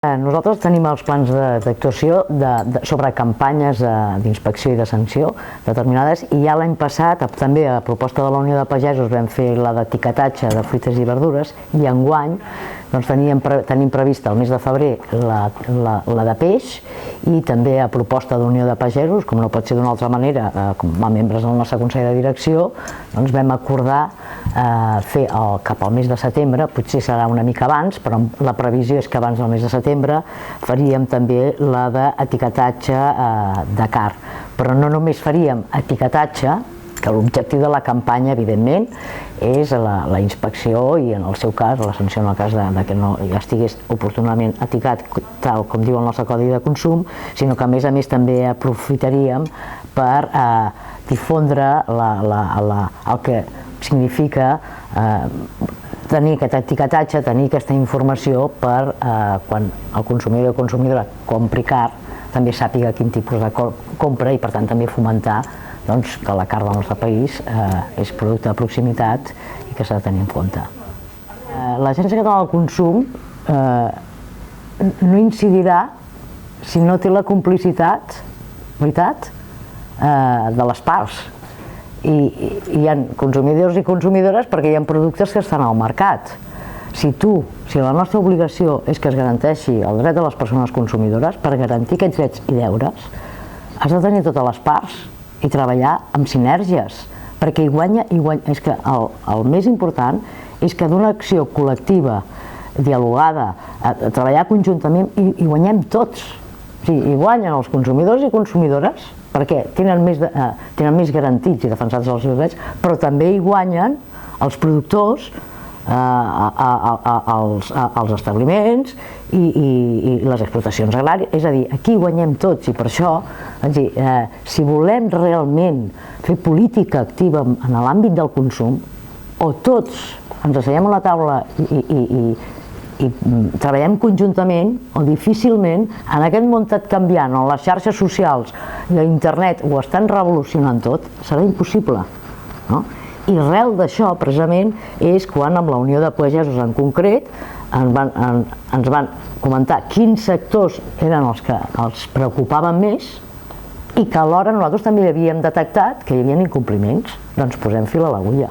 Nosaltres tenim els plans d'actuació sobre campanyes d'inspecció i de sanció determinades, i ja l'any passat, també a proposta de la Unió de Pagesos, vam fer la d'etiquetatge de fruites i verdures, i enguany tenim prevista el mes de febrer la de peix, i també a proposta de la Unió de Pagesos, com no pot ser d'una altra manera, com a membres del nostre Consell de Direcció, doncs vam acordar fer cap al mes de setembre, potser serà una mica abans, però la previsió és que abans del mes de setembre faríem també la d'etiquetatge de carn. Però no només faríem etiquetatge, que l'objectiu de la campanya, evidentment, és la inspecció i, en el seu cas, la sanció en el cas que no estigués oportunament etiquetat, tal com diu el nostre Codi de Consum, sinó que, a més, també aprofitaríem per difondre el que significa tenir aquest etiquetatge, tenir aquesta informació per quan el consumidor o consumidora compri carn també sàpiga quin tipus de compra, i per tant també fomentar que la carn del nostre país és producte de proximitat i que s'ha de tenir en compte. L'Agència Catalana del Consum no incidirà si no té la complicitat, veritat, de les parts. I hi ha consumidors i consumidores perquè hi ha productes que estan al mercat. Si la nostra obligació és que es garanteixi el dret de les persones consumidores, per garantir aquests drets i deures has de tenir totes les parts i treballar amb sinergies, perquè hi guanya. És que el més important és que d'una acció col·lectiva, dialogada, treballar conjuntament, hi guanyem tots. Hi guanyen els consumidors i consumidores, perquè tenen més garantits i defensats els seus drets, però també hi guanyen els productors, els establiments i les explotacions agràries. És a dir, aquí guanyem tots, i per això, si volem realment fer política activa en l'àmbit del consum, o tots ens asseiem a la taula i treballem conjuntament, o difícilment, en aquest món tan canviant, on les xarxes socials i internet ho estan revolucionant tot, serà impossible. I arrel d'això, precisament, és quan amb la Unió de Pagesos en concret ens van comentar quins sectors eren els que els preocupaven més, i que alhora nosaltres també havíem detectat que hi havia incompliments. Doncs posem fil a l'agulla.